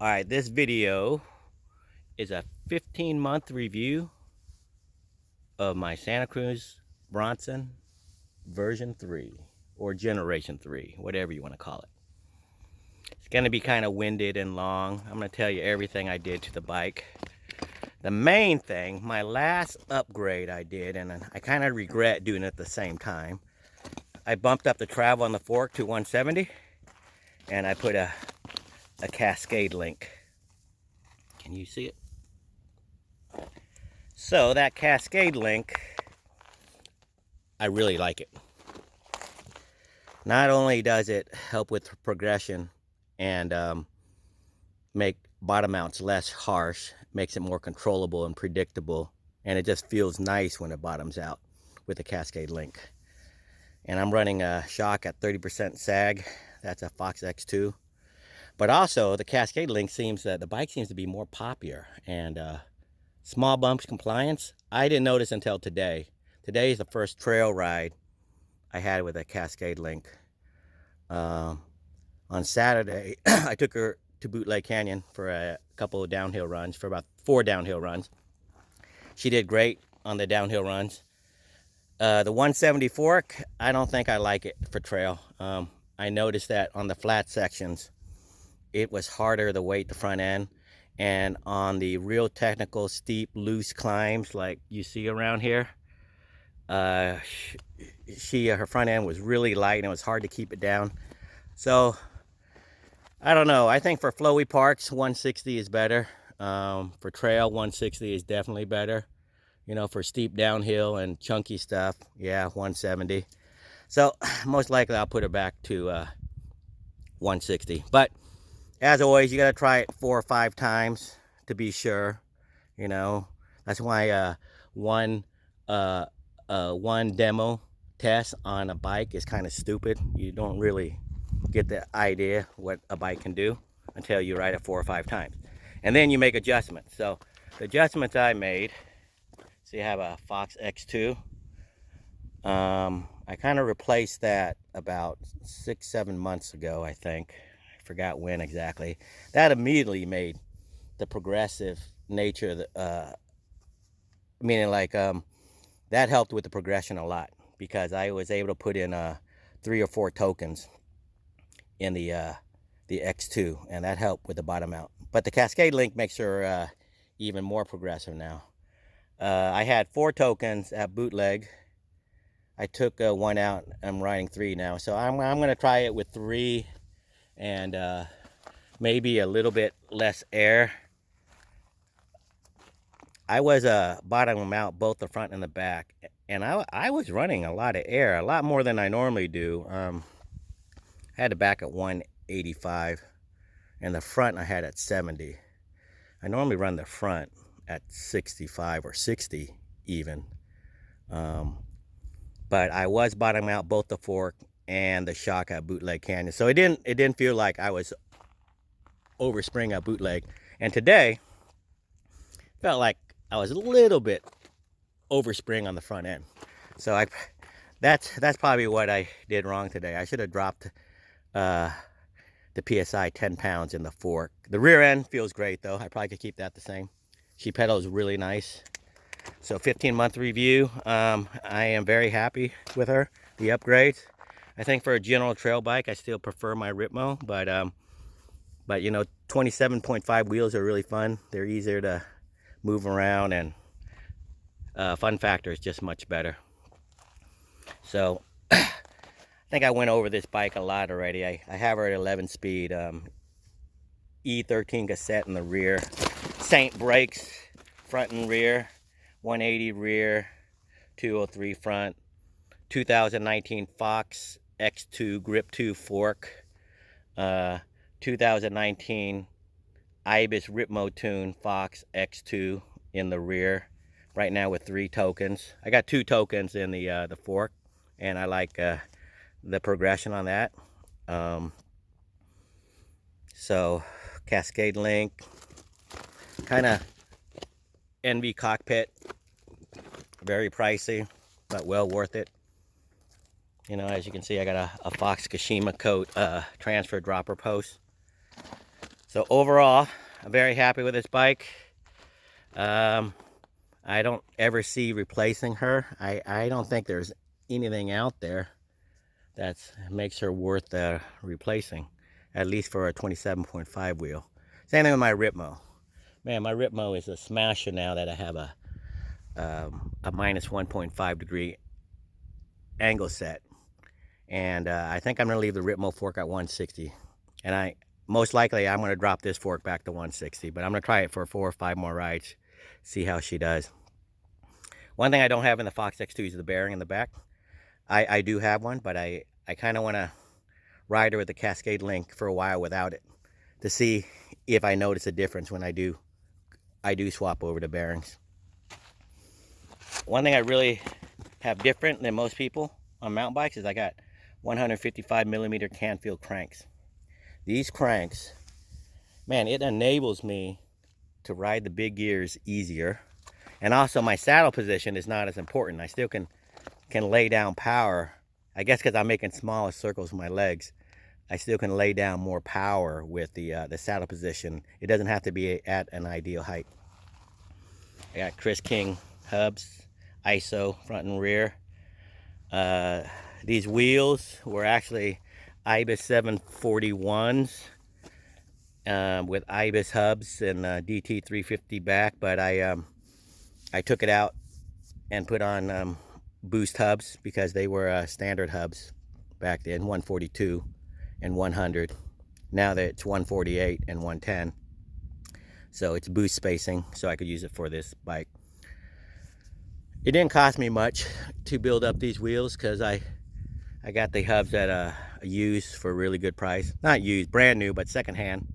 All right, this video is a 15-month review of my Santa Cruz Bronson version 3 or generation 3, whatever you want to call it. It's going to be kind of winded and long. I'm going to tell you everything I did to the bike. The main thing, my last upgrade I did, and I kind of regret doing it at the same time, I bumped up the travel on the fork to 170, and I put a Cascade Link. Can you see it? So that Cascade Link, I really like it. Not only does it help with progression and make bottom mounts less harsh, makes it more controllable and predictable, and it just feels nice when it bottoms out with the Cascade Link. And I'm running a shock at 30% sag. That's a Fox X2. But also, the Cascade Link the bike seems to be more poppier, and small bumps compliance, I didn't notice until today. Today is the first trail ride I had with a Cascade Link. On Saturday, I took her to Bootleg Canyon for a couple of downhill runs, for about 4 downhill runs. She did great on the downhill runs. The 170 fork, I don't think I like it for trail. I noticed that on the flat sections, it was harder to weight the front end, and on the real technical steep loose climbs like you see around here, her front end was really light and it was hard to keep it down. So I don't know, I think for flowy parks 160 is better. For trail 160 is definitely better. You know, for steep downhill and chunky stuff, yeah, 170. So most likely I'll put her back to 160. But as always, you got to try it 4 or 5 times to be sure. You know, that's why one demo test on a bike is kind of stupid. You don't really get the idea what a bike can do until you ride it 4 or 5 times. And then you make adjustments. So the adjustments I made, so you have a Fox X2. I kind of replaced that about 6-7 months ago, I think. Forgot when exactly. That immediately made the progressive nature of meaning like that helped with the progression a lot, because I was able to put in 3 or 4 tokens in the X2, and that helped with the bottom out. But the Cascade Link makes her even more progressive now. I had 4 tokens at Bootleg. I took 1 out. I'm riding 3 now, so I'm going to try it with 3 and maybe a little bit less air. I was bottoming them out both the front and the back, and I was running a lot of air, a lot more than I normally do. I had the back at 185 and the front I had at 70. I normally run the front at 65 or 60 even, but I was bottoming out both the fork and the shock at Bootleg Canyon, so it didn't feel like I was overspring at Bootleg. And today felt like I was a little bit overspring on the front end. So that's probably what I did wrong today. I should have dropped the PSI 10 pounds in the fork. The rear end feels great though. I probably could keep that the same. She pedals really nice. So 15-month review. I am very happy with her. The upgrades. I think for a general trail bike, I still prefer my Ritmo, but you know, 27.5 wheels are really fun. They're easier to move around, and fun factor is just much better. So I think I went over this bike a lot already. I have her at 11 speed, E13 cassette in the rear, Saint brakes front and rear, 180 rear, 203 front, 2019 Fox X2 Grip 2 fork, 2019 Ibis Ritmo Tune Fox X2 in the rear. Right now with 3 tokens. I got 2 tokens in the fork, and I like the progression on that. So Cascade Link, kind of envy cockpit, very pricey, but well worth it. You know, as you can see, I got a Fox Kashima coat transfer dropper post. So overall, I'm very happy with this bike. I don't ever see replacing her. I don't think there's anything out there that makes her worth replacing, at least for a 27.5 wheel. Same thing with my Ripmo. Man, my Ripmo is a smasher now that I have a minus 1.5 degree angle set. And I think I'm gonna leave the Ripmo fork at 160. And most likely I'm gonna drop this fork back to 160, but I'm gonna try it for 4 or 5 more rides, see how she does. One thing I don't have in the Fox X2 is the bearing in the back. I do have one, but I kind of want to ride her with the Cascade Link for a while without it to see if I notice a difference when I do swap over the bearings. One thing I really have different than most people on mountain bikes is I got 155 millimeter Canfield cranks. These cranks, man, it enables me to ride the big gears easier. And also my saddle position is not as important. I still can lay down power. I guess because I'm making smaller circles with my legs, I still can lay down more power with the saddle position. It doesn't have to be at an ideal height. I got Chris King hubs, ISO front and rear. These wheels were actually Ibis 741s with Ibis hubs and DT 350 back, but I took it out and put on boost hubs because they were standard hubs back then, 142 and 100. Now that it's 148 and 110. So it's boost spacing, so I could use it for this bike. It didn't cost me much to build up these wheels because I got the hubs at a used for a really good price. Not used, brand new, but secondhand,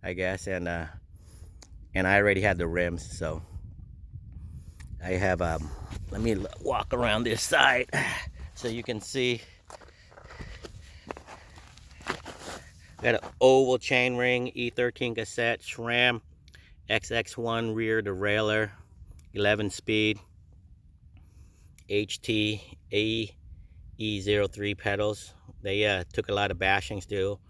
I guess. And I already had the rims, so I have let me walk around this side so you can see. Got an oval chainring, E13 cassette, SRAM, XX1 rear derailleur, 11 speed, HT AE03 pedals. They took a lot of bashing still,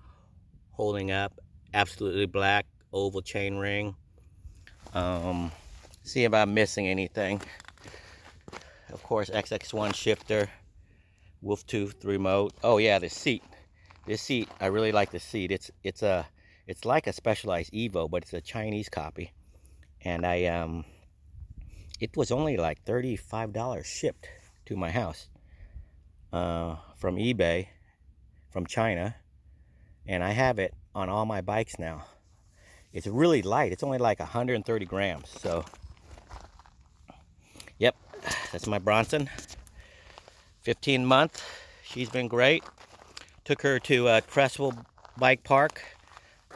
holding up. Absolutely black oval chainring. See if I'm missing anything. Of course, XX1 shifter, wolf tooth remote. Oh yeah, the seat. This seat, I really like the seat. It's like a Specialized Evo, but it's a Chinese copy. And it was only like $35 shipped to my house from eBay, from China. And I have it on all my bikes now. It's really light. It's only like 130 grams. So, yep, that's my Bronson. 15-month. She's been great. Took her to Crestwell Bike Park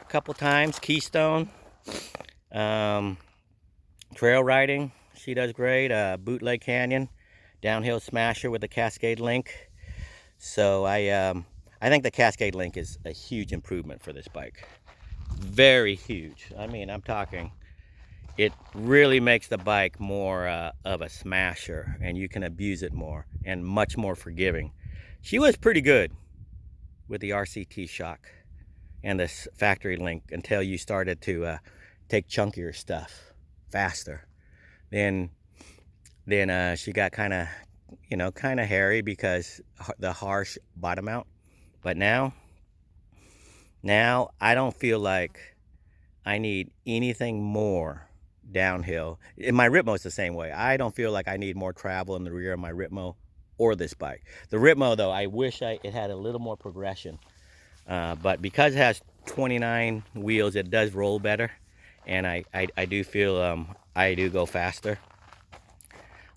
a couple times. Keystone. Trail riding. She does great. Bootleg Canyon. Downhill smasher with the Cascade Link. So I think the Cascade Link is a huge improvement for this bike. Very huge. I mean, I'm talking, it really makes the bike more of a smasher, and you can abuse it more and much more forgiving. She was pretty good with the RCT shock and this factory link until you started to take chunkier stuff faster. Then she got kind of hairy because the harsh bottom out. But now I don't feel like I need anything more downhill. And my Ripmo is the same way. I don't feel like I need more travel in the rear of my Ripmo or this bike. The Ripmo, though, I wish it had a little more progression. But because it has 29 wheels, it does roll better. And I do feel I do go faster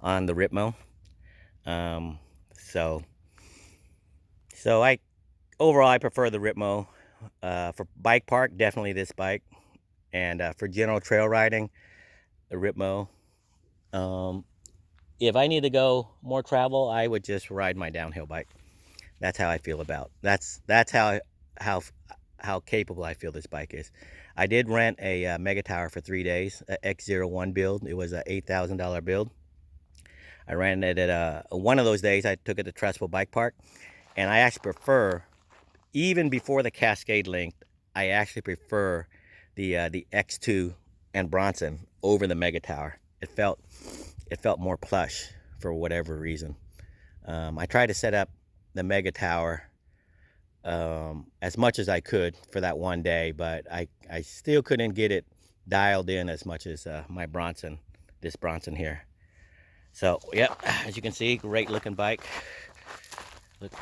on the Ripmo. So overall I prefer the Ripmo. For bike park, definitely this bike. And for general trail riding, the Ripmo. If I need to go more travel, I would just ride my downhill bike. That's how I feel about. That's how capable I feel this bike is. I did rent a Mega Tower for 3 days, a X01 build. It was a $8,000 build. I ran it at one of those days. I took it to Crestwell Bike Park, and I actually prefer, even before the Cascade Link, I actually prefer the X2 and Bronson over the Mega Tower. It felt more plush for whatever reason. I tried to set up the Mega Tower as much as I could for that one day, but I still couldn't get it dialed in as much as my Bronson, this Bronson here. So yeah, as you can see, great looking bike. Look.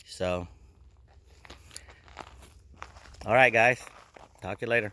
So, all right guys, talk to you later.